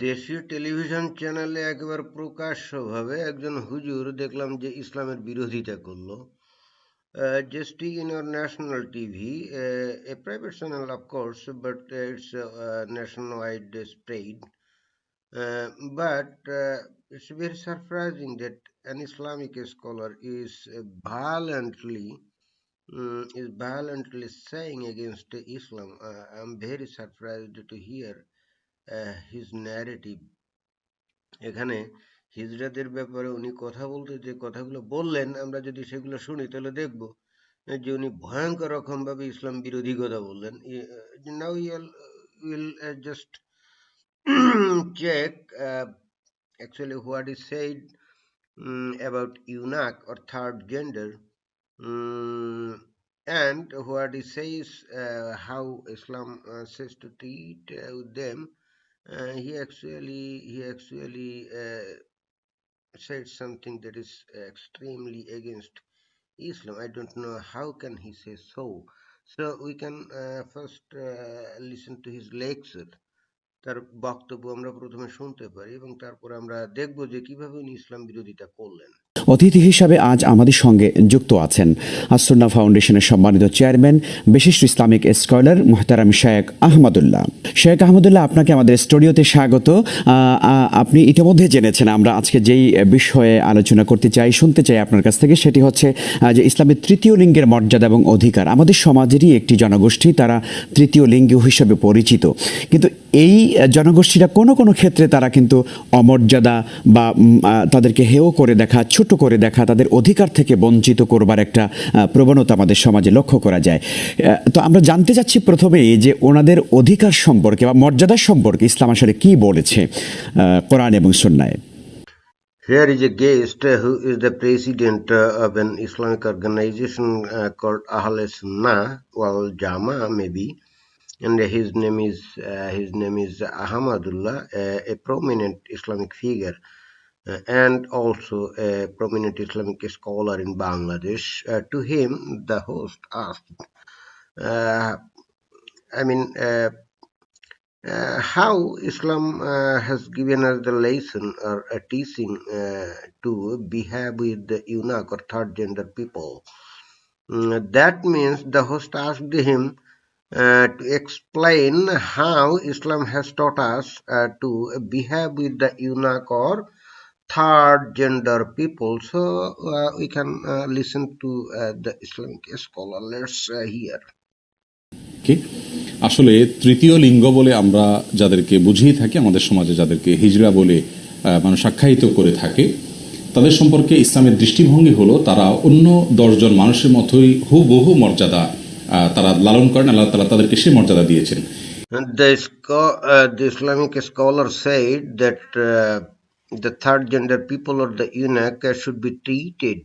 দেশীয় টেলিভিশন চ্যানেলে একেবারে প্রকাশ্যভাবে একজন হুজুর দেখলাম যে ইসলামের বিরোধিতা করলো। Just in our national TV, a private channel of course, but it's nationwide spread. But it's very surprising that an Islamic scholar is violently saying against Islam. I'm very surprised to hear his narrative. এখানে হিজড়াদের ব্যাপারে উনি কথা বলতে যে কথাগুলো বললেন, আমরা যদি সেগুলো শুনি তাহলে দেখব যে উনি ভয়ঙ্কর রকম ভাবে ইসলাম বিরোধী কথা বললেন। Now will just check actually what is said about eunuch or third gender, and what he says how Islam says to treat them. He actually said something that is extremely against Islam. I don't know how can he say so. So we can first listen to his lecture. তার বক্তব্য আমরা প্রথমে শুনতে পারি এবং তারপর আমরা দেখব যে কিভাবে উনি ইসলাম বিরোধিতা করলেন। অতিথি হিসাবে আজ আমাদের সঙ্গে যুক্ত আছেন আস-সুন্নাহ ফাউন্ডেশনের সম্মানিত চেয়ারম্যান, বিশিষ্ট ইসলামিক স্কলার মুহতারাম শেখ আহমদুল্লাহ। শেখ আহমদুল্লাহ, আপনাকে আমাদের স্টুডিওতে স্বাগত। আপনি ইতিমধ্যে জেনেছেন আমরা আজকে যেই বিষয়ে আলোচনা করতে চাই, শুনতে চাই আপনার কাছ থেকে, সেটি হচ্ছে যে ইসলামের তৃতীয় লিঙ্গের মর্যাদা এবং অধিকার। আমাদের সমাজেরই একটি জনগোষ্ঠী, তারা তৃতীয় লিঙ্গ হিসেবে পরিচিত, কিন্তু এই জনগোষ্ঠীরা কোনো কোনো ক্ষেত্রে তারা কিন্তু অমর্যাদা বা তাদেরকে হেয় করে দেখা, ছোট করে দেখা, তাদের অধিকার থেকে বঞ্চিত করবার একটা প্রবণতা আমাদের সমাজে লক্ষ্য করা যায়। তো আমরা জানতে চাচ্ছি প্রথমেই যে ওনাদের অধিকার সম্পর্কে বা মর্যাদা সম্পর্কে ইসলাম আসলে কি বলেছে কোরআন এবং সুন্নাহে। Here is a guest who is the president of an Islamic organization called Ahle Sunnah wal Jamaa maybe, and his name is Ahmadullah, a prominent Islamic figure and also a prominent Islamic scholar in Bangladesh. To him, the host asked, uh, I mean, how Islam has given us the lesson or a teaching to behave with the eunuch or third gender people. That means the host asked him to explain how Islam has taught us to behave with the eunuch or third gender people. So we can listen to the Islamic scholar. Let's hear. আসলে তৃতীয় লিঙ্গ বলে আমরা যাদেরকে বুঝিয়ে থাকি, আমাদের সমাজে যাদেরকে হিজড়া বলে মানুষ আখ্যায়িত করে থাকে, তাদের সম্পর্কে ইসলামের দৃষ্টিভঙ্গি হলো তারা অন্য 10 জন মানুষের মতোই হুবহু মর্যাদা তারা লালন করেন। আল্লাহ তাআলা তাদেরকে সেই মর্যাদা দিয়েছেন। The Islamic scholar said that the third gender people or the eunuch should be treated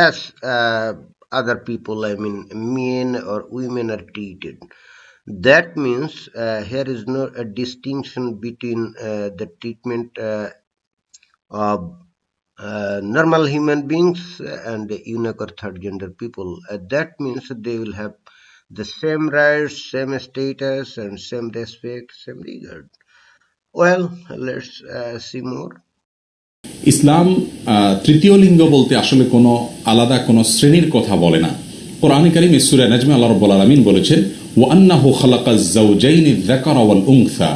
as other people, I mean men or women are treated. That means here is no a distinction between the treatment of normal human beings and the eunuch or third gender people. That means they will have the same rights, same status, and same respect, same regard. Well, let's see more. ইসলাম তৃতীয় লিঙ্গ বলতে আসলে কোনো আলাদা কোনো শ্রেণীর কথা বলে না। কোরআনে কারীমে সূরা নাজমে আল্লাহ রাব্বুল আলামিন বলেছেন, ওয়া আন্নাহু খালাকাজ যাওজাইনি যাকারা ওয়াল উনসা,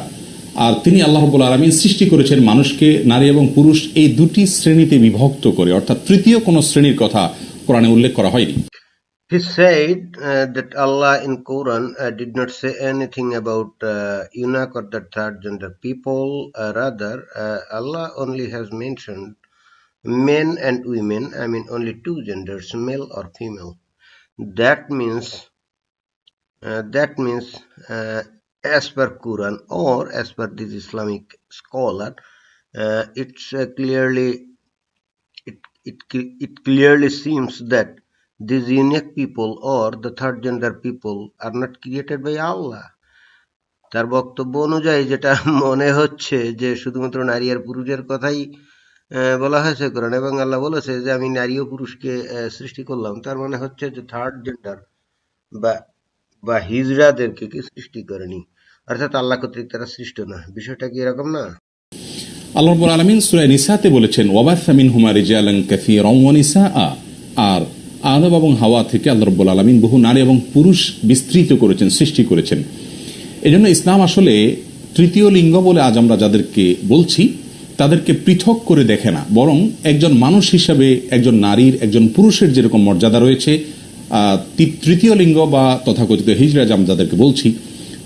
আর তিনি আল্লাহ রাব্বুল আলামিন সৃষ্টি করেছেন মানুষকে নারী এবং পুরুষ এই দুটি শ্রেণীতে বিভক্ত করে, অর্থাৎ তৃতীয় কোনো শ্রেণীর কথা কোরআনে উল্লেখ করা হয়নি। He said that Allah in Quran did not say anything about eunuch or the third gender people. Rather, Allah only has mentioned men and women. I mean, only two genders, male or female. That means, as per Quran or as per this Islamic scholar, it clearly seems that these eunuch people or the third gender people are not created by Allah. তার বক্তব্য অনুযায়ী যেটা মনে হচ্ছে যে শুধুমাত্র নারী আর পুরুষের কথাই বলা হয়েছে কোরআন, এবং আল্লাহ বলেছে যে আমি নারী ও পুরুষকে সৃষ্টি করলাম। তার মানে হচ্ছে যে থার্ড জেন্ডার বা হিজড়াদেরকে কি সৃষ্টি করেনি। অর্থাৎ আল্লাহ কর্তৃক তারা সৃষ্ট না। বিষয়টা কি এরকম না? আল্লাহ রাব্বুল আলামিন সূরা নিসাতে বলেছেন ওয়াবাসা মিনহুমা রিজালান কাসীরান ওয়া নিসাআ, আর আদম এবং হাওয়া থেকে আল্লাহ রাব্বুল আলামিন বহু নারী এবং পুরুষ বিস্তৃত করেছেন, সৃষ্টি করেছেন। এজন্য ইসলাম আসলে তৃতীয় লিঙ্গ বলে আজ আমরা যাদেরকে বলছি তাদেরকে পৃথক করে দেখে না, বরং একজন মানুষ হিসাবে একজন নারীর একজন পুরুষের যেরকম মর্যাদা রয়েছে, তৃতীয় লিঙ্গ বা তথাকথিত হিজড়া আমরা যাদেরকে বলছি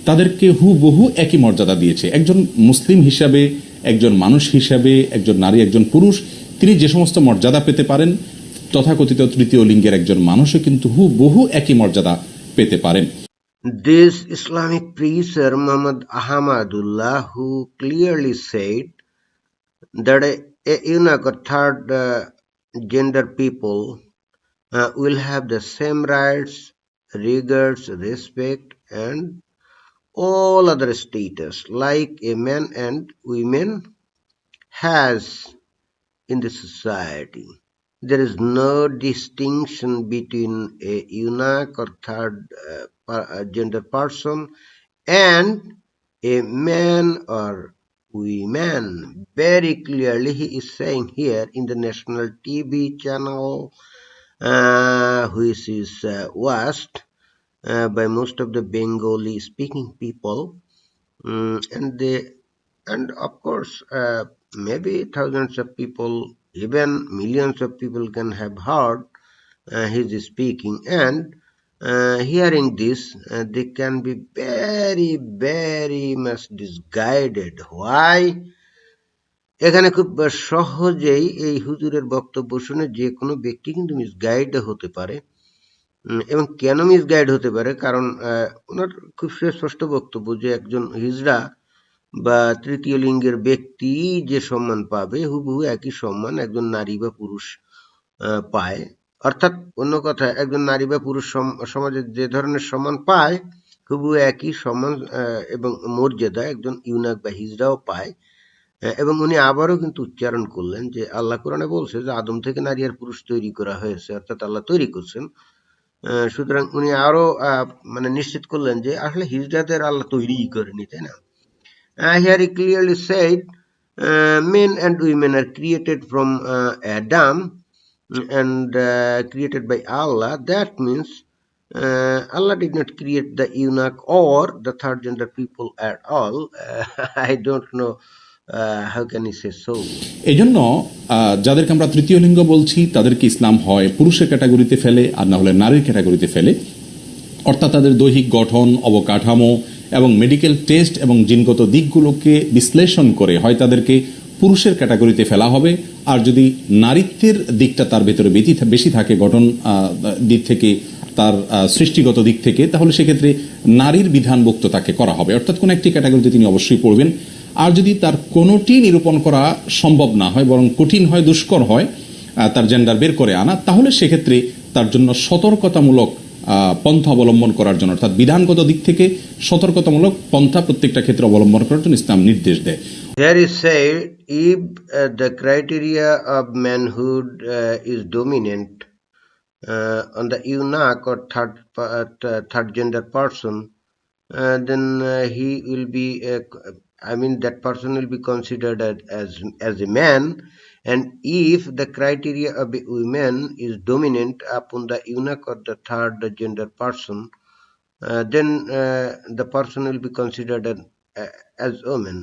তাদেরকে হুবহু একই মর্যাদা দিয়েছে। একজন মুসলিম হিসাবে, একজন মানুষ হিসাবে, একজন নারী একজন পুরুষ তিনি যে সমস্ত মর্যাদা পেতে পারেন, তথাকথিত তৃতীয় লিঙ্গের একজন মানুষও কিন্তু হুবহু একই মর্যাদা পেতে পারেন। This Islamic preacher Muhammad Ahmadullah, who clearly said that a eunuch or third gender people will have the same rights, regards, respect, and all other status like a man and women has in the society. There is no distinction between a eunuch or third gender person and a man or women. Very clearly he is saying here in the national TV channel, which is watched by most of the Bengali speaking people. And of course maybe thousands of people, even millions of people can have heard his speaking, and hearing this they can be very very much misguided. Why? এখানে খুব সহজেই এই হুজুরের বক্তব্য শুনে যে কোনো ব্যক্তি কিন্তু মিসগাইড হতে পারে। এবং কেন মিসগাইড হতে পারে? কারণ ওনার খুব সুস্পষ্ট বক্তব্য যে একজন হিজড়া বা তৃতীয় লিঙ্গের ব্যক্তি যে সম্মান পাবে হুবহু একই সম্মান একজন নারী বা পুরুষ পায়। অর্থাৎ অন্য কথা, একজন নারী বা পুরুষ সমাজে যে ধরনের সম্মান পায় হুবহু একই সম্মান এবং মর্যাদা একজন ইউনাক বা হিজড়াও পায়। এবং উনি আবারও কিন্তু উচ্চারণ করলেন যে আল্লাহ কোরআনে বলছে যে আদম থেকে নারী আর পুরুষ তৈরি করা হয়েছে, অর্থাৎ আল্লাহ তৈরি করছেন। সুতরাং উনি আরো মানে নিশ্চিত করলেন যে আসলে হিজড়াদের আল্লাহ তৈরিই করেনি, তাই না? Here he clearly said men and women are created from Adam and created by Allah. That means Allah did not create the eunuch or the third gender people at all. I don't know how can he say so. এই জন্য যাদেরকে আমরা তৃতীয় লিঙ্গ বলছি তাদেরকে ইসলাম হয় পুরুষের ক্যাটাগরিতে ফেলে আর না হলে নারীর ক্যাটাগরিতে ফেলে। অর্থাৎ তাদের দৈহিক গঠন, অবকাঠামো এবং মেডিকেল টেস্ট এবং জিনগত দিকগুলোকে বিশ্লেষণ করে হয় তাদেরকে পুরুষের ক্যাটাগরিতে ফেলা হবে, আর যদি নারীত্বের দিকটা তার ভেতরে বেশি থাকে গঠন দিক থেকে, তার সৃষ্টিগত দিক থেকে, তাহলে সেক্ষেত্রে নারীর বিধানভুক্ত তাকে করা হবে। অর্থাৎ কোন একটি ক্যাটাগরিতে তিনি অবশ্যই পড়বেন। আর যদি তার কোনোটি নিরূপণ করা সম্ভব না হয়, বরং কঠিন হয়, দুষ্কর হয় তার জেন্ডার বের করে আনা, তাহলে সেক্ষেত্রে তার জন্য সতর্কতামূলক পন্থা অবলম্বন করার জন্য, অর্থাৎ বিধানগত দিক থেকে সতর্কতামূলক পন্থা প্রত্যেকটা ক্ষেত্রে অবলম্বন করার জন্য ইসলাম নির্দেশ দেয়। There is said if the criteria of manhood is dominant on the eunuch or third gender person, then he will be that person will be considered as a man. And if the criteria of a woman is dominant upon the eunuch or the third gender person, then the person will be considered as woman.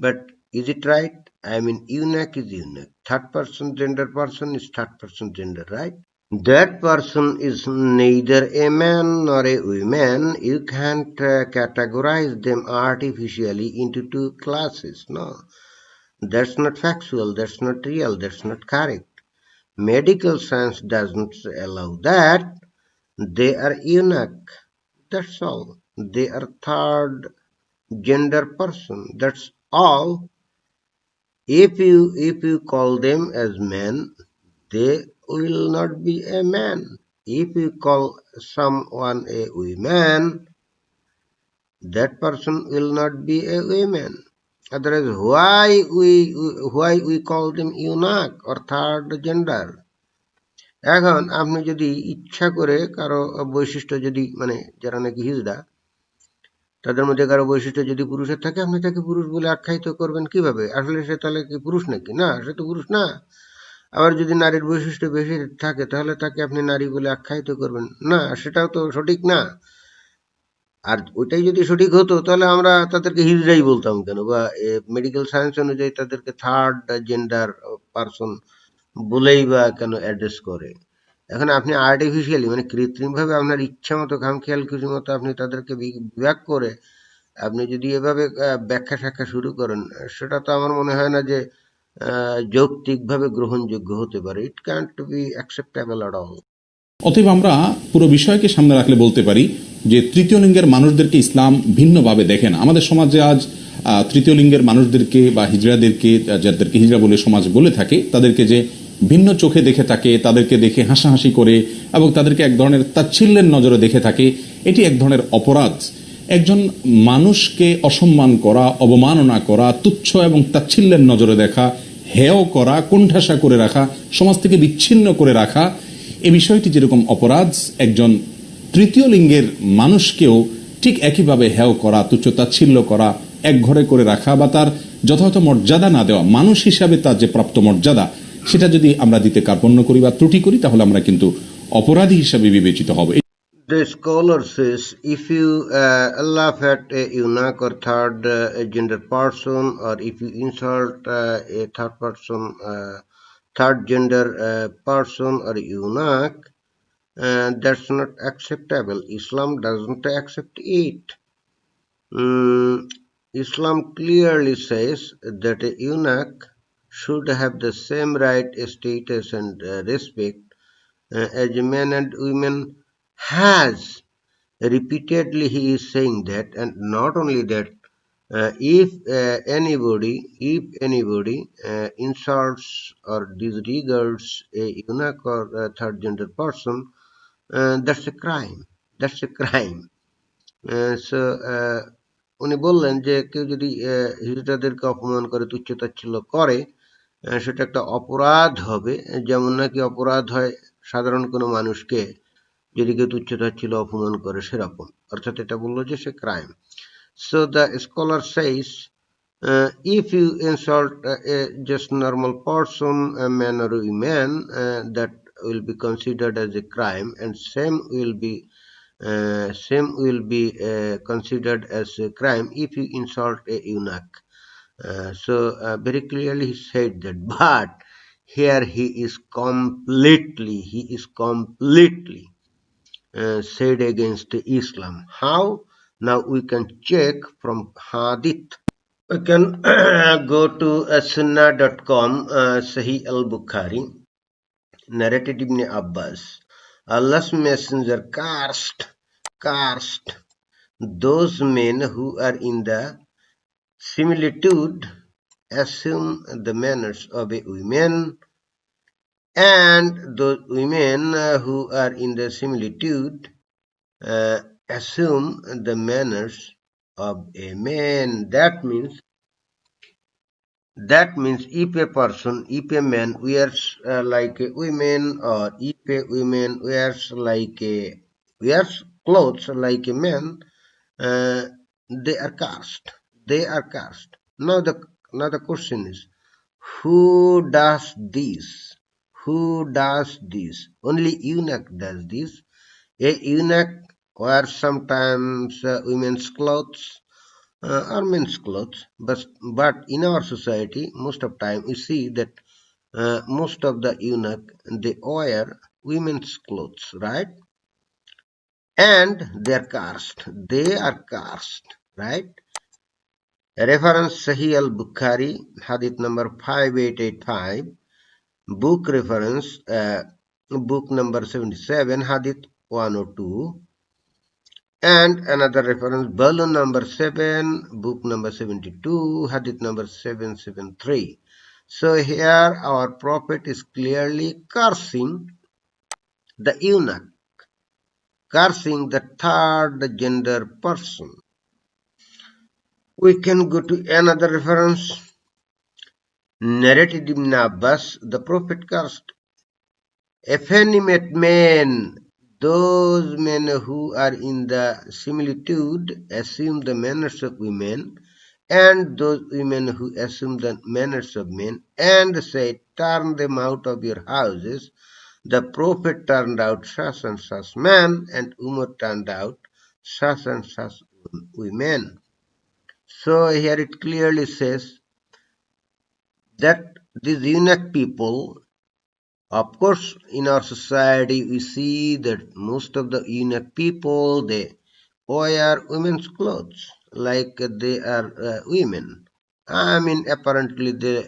But is it right? Eunuch is eunuch. Third person gender person is third person gender, right? That person is neither a man nor a woman. You can't categorize them artificially into two classes. No, that's not factual, that's not real, that's not correct. Medical science doesn't allow that. They are eunuch, that's all. They are third gender person, that's all. If you call them as men, they will not be a man. If you call someone a woman, that person will not be a woman. Otherwise, why we call them eunuch or third gender? এখন আপনি যদি ইচ্ছা করে কারো বৈশিষ্ট্য যদি যারা নাকি হিজড়া তাদের মধ্যে কারো বৈশিষ্ট্য যদি পুরুষের থাকে আপনি তাকে পুরুষ বলে আখ্যায়িত করবেন কিভাবে? আসলে সে তাহলে কি পুরুষ নাকি? না, সে তো পুরুষ না। আবার যদি নারীর বৈশিষ্ট্য বেশি থাকে তাহলে তাকে আপনি নারী বলে আখ্যায়িত করবেন না, সেটাও তো সঠিক না। আর ওইটাই যদি সঠিক হতো তাহলে আমরা তাদেরকে হিজড়াই বলতাম কেন, বা মেডিকেল সায়েন্স অনুযায়ী তাদেরকে থার্ড জেন্ডার পারসন বলেই বা কেন অ্যাড্রেস করে। এখন আপনি আর্টিফিশিয়ালি মানে কৃত্রিমভাবে আপনার ইচ্ছা মতো খামখেয়াল খুশি মতো আপনি তাদেরকে বিভাগ করে আপনি যদি এভাবে ব্যাখ্যা স্যাখ্যা শুরু করেন, সেটা তো আমার মনে হয় না যে যৌক্তিকভাবে গ্রহণযোগ্য হতে পারে। It can't be acceptable at all. অতএব আমরা পুরো বিষয়কে সামনে রাখলে বলতে পারি যে তৃতীয় লিঙ্গের মানুষদেরকে ইসলাম ভিন্নভাবে দেখে না। আমাদের সমাজে আজ তৃতীয় লিঙ্গের মানুষদেরকে বা হিজড়াদেরকে, যাদেরকে হিজড়া বলে সমাজ বলে থাকে, তাদেরকে যে ভিন্ন চোখে দেখে থাকে, তাদেরকে দেখে হাসাহাসি করে এবং তাদেরকে এক ধরনের তাচ্ছিল্যের নজরে দেখে থাকে, এটি এক ধরনের অপরাধ। একজন মানুষকে অসম্মান করা, অবমাননা করা, তুচ্ছ এবং তাচ্ছিল্যের নজরে দেখা, হেয় করা, কোণঠাসা করে রাখা, সমাজ থেকে বিচ্ছিন্ন করে রাখা, এই বিষয়টি যেরকম অপরাধ, একজন তৃতীয় লিঙ্গের মানুষকেও ঠিক একইভাবে হেয় করা, তুচ্ছ তাচ্ছিল্য করা, এক ঘরে করে রাখা বা তার যথাযথ মর্যাদা না দেওয়া, মানুষ হিসাবে তার যে প্রাপ্ত মর্যাদা সেটা যদি আমরা দিতে কার্পণ্য করি বা ত্রুটি করি, তাহলে আমরা কিন্তু অপরাধী হিসাবে বিবেচিত হব। The scholar says if you laugh at a eunuch or third gender person, or if you insult a third gender person or eunuch, that's not acceptable. Islam doesn't accept it. Islam clearly says that a eunuch should have the same right, status, and respect as men and women has. Repeatedly he is saying that, and not only that, if anybody insults or disregards a eunuch or a third gender person, that's a crime. That's a crime. So উনি বললেন যে কেউ যদি হিজড়াদেরকে অপমান করে, তুচ্ছ-তাচ্ছিল্য করে, সেটা একটা অপরাধ হবে। যেমন নাকি অপরাধ হয় সাধারণ কোনো মানুষকে যদি কেউ তুচ্ছ-তাচ্ছিল্য অপমান করে সেরকম। অর্থাৎ এটা বললো যে সে crime. So the scholar says if you insult a just normal person, a man or a woman, that will be considered as a crime, and same will be considered as a crime if you insult a eunuch. So very clearly he said that, but here he is completely said against Islam. How? Now we can check from Hadith. We can go to sunnah.com, Sahih al-Bukhari, narrated Ibn Abbas. Allah's messenger cursed those men who are in the similitude, assume the manners of a woman, and those women who are in the similitude assume the manners of a man. That means if a man wears like a woman, or if a woman wears clothes like a man, they are cursed. Now the question is, who does this? Only eunuch does this. A eunuch wears sometimes women's clothes or men's clothes, but in our society most of time we see that most of the eunuch they wear women's clothes, right? And they are cursed, right? Reference Sahih al-Bukhari, hadith number 5885. Book reference book number 77, hadith 102. And another reference, volume number 7, book number 72, hadith number 773. So here our Prophet is clearly cursing the eunuch, cursing the third gender person. We can go to another reference, narrated Ibn Abbas. The Prophet cursed effeminate men, those men who are in the similitude assume the manners of women, and those women who assume the manners of men, and say, turn them out of your houses. The prophet turned out such and such men, and Umar turned out such and such women. So here it clearly says that these eunuch people, of course, in our society, we see that most of the eunuch people, they wear women's clothes like they are women. I mean, apparently they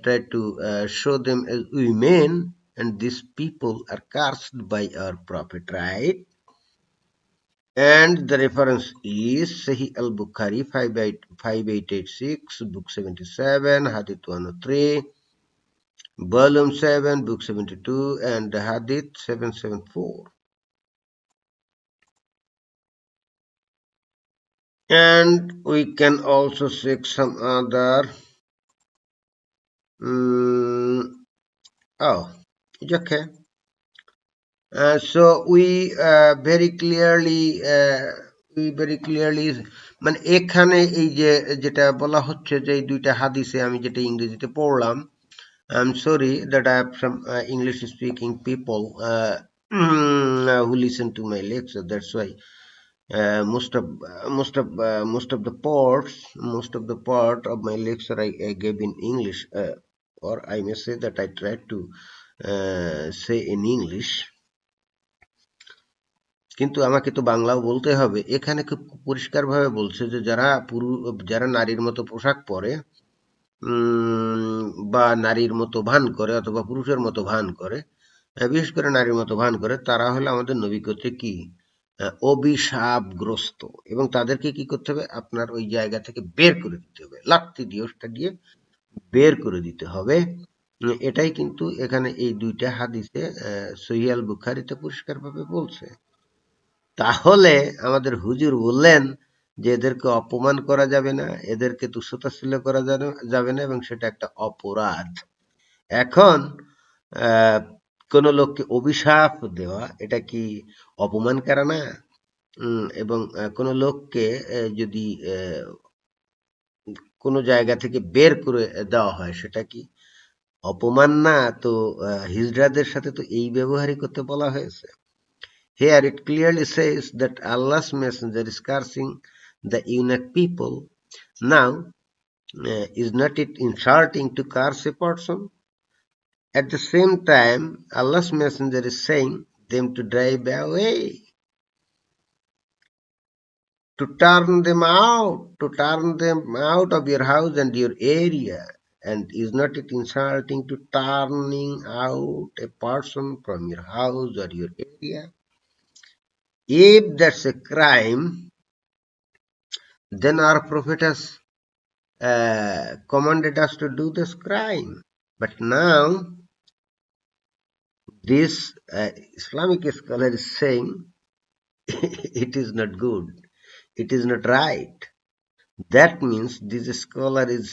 try to show them as women, and these people are cursed by our Prophet, right? And the reference is Sahih al-Bukhari 5886, book 77, Hadith 103, volume 7, book 72, and Hadith 774. And we can also seek some other. Oh, it's okay. So we very clearly মানে এখানে এই যে যেটা বলা হচ্ছে যে এই দুইটা হাদিসে আমি যেটা ইংরেজিতে পড়লাম, I'm sorry that I have some English speaking people who listen to my lecture. That's why most of the part of my lecture I gave in English, or I may say that I tried to say in English. কিন্তু আমাকে তো বাংলাও বলতে হবে। এখানে খুব পরিষ্কারভাবে বলছে যে যারা নারীর মতো পোশাক পরে বা নারীর মতো ভান করে অথবা পুরুষের মতো ভান করে, বিশেষ করে নারীর মতো ভান করে, তারা হলো আমাদের নবী কর্তৃক কি অভিশাপগ্রস্ত, এবং তাদেরকে কি করতে হবে? আপনার ওই জায়গা থেকে বের করে দিতে হবে, লাত্তি দিয়ে ওটা দিয়ে বের করে দিতে হবে। এটাই কিন্তু এখানে এই দুইটা হাদিসে সহিহ আল বুখারীতে পরিষ্কারভাবে বলছে। তাহলে আমাদের হুজুর বললেন যে এদেরকে অপমান করা যাবে না, এদেরকে তুচ্ছতাচ্ছিল্য করা যাবে না, এবং সেটা একটা অপরাধ। এখন কোন লোককে অভিশাপ দেওয়া এটা কি অপমান করা না? এবং কোন লোককে যদি কোন জায়গা থেকে বের করে দেওয়া হয় সেটা কি অপমান না? তো হিজড়াদের সাথে তো এই ব্যবহারই করতে বলা হয়েছে। Here it clearly says that Allah's messenger is cursing the eunuch people. Now, is not it insulting to curse a person? At the same time, Allah's messenger is saying them to drive away, to turn them out of your house and your area. And is not it insulting to turning out a person from your house or your area? If that's a crime, then our Prophet has commanded us to do this crime. But now, this Islamic scholar is saying it is not good, it is not right. That means this scholar is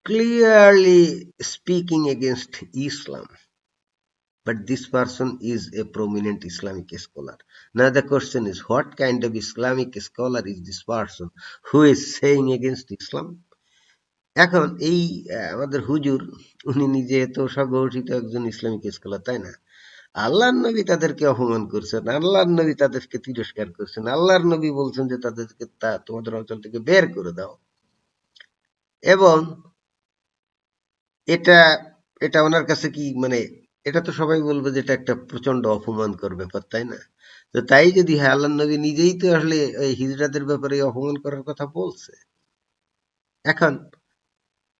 clearly speaking against Islam. But this person is a prominent Islamic scholar. Now the question is, what kind of Islamic scholar is this person who is saying against Islam? এখন এই আমাদের হুজুর উনি নিজে তো স্বঘোষিত একজন Islamic scholar, তাই না? আল্লাহর নবী তাদেরকে অপমান করছেন, আল্লাহর নবী তাদেরকে তিরস্কার করছেন, আল্লাহর নবী বলছেন যে তাদেরকে তোমাদের অঞ্চল থেকে বের করে দাও, এবং এটা এটা ওনার কাছে কি মানে এটা তো সবাই বলবে যে এটা একটা প্রচন্ড অপমানকর ব্যাপার, তাই না? তো তাই যদি হয়, আল্লাহর নবী নিজেই তো আসলে এই হিজড়াদের ব্যাপারে অপমান করার কথা বলছে। এখন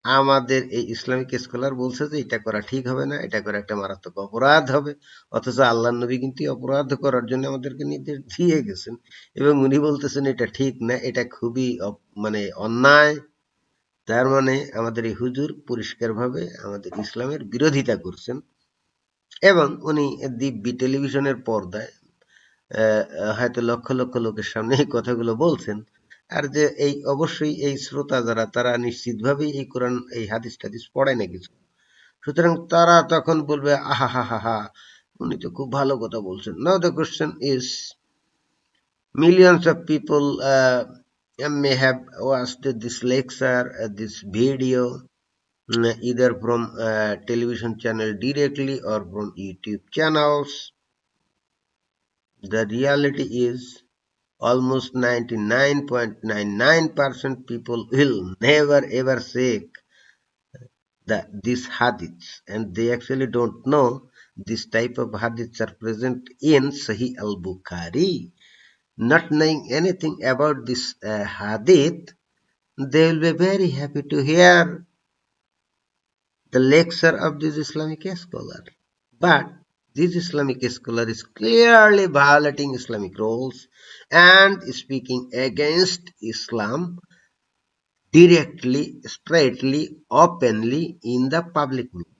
আমাদের এই ইসলামিক স্কলার বলছে যে এটা করা ঠিক হবে না, এটা করা একটা মারাত্মক অপরাধ হবে, অথচ আল্লাহর নবী কিন্তু অপরাধ করার জন্য আমাদেরকে নির্দেশ দিয়ে গেছেন, এবং উনি বলতেছেন এটা ঠিক না, এটা খুবই মানে অন্যায়। তার মানে আমাদের এই হুজুর পরিষ্কারভাবে আমাদের ইসলামের বিরোধিতা করছেন, এবং উনি দিব্যি টেলিভিশনের পর্দায় হয়তো লক্ষ লক্ষ লোকের সামনে এই কথাগুলো বলছেন। আর যে এই অবশ্যই এই শ্রোতা যারা, তারা নিশ্চিতভাবেই এই কোরআন এই হাদিস টাদিস পড়ে না কিছু, সুতরাং তারা তখন বলবে আহা হা হা হা, উনি তো খুব ভালো কথা বলছেন। Now the question is, millions of people may have watched this lecture, this video, either from television channel directly or from YouTube channels. The reality is almost 99.99% people will never ever say these hadiths, and they actually don't know this type of hadiths are present in Sahih al-Bukhari. Not knowing anything about this hadith, they will be very happy to hear the lecture of this Islamic scholar. But this Islamic scholar is clearly violating Islamic rules and speaking against Islam directly, straightly, openly in the public media.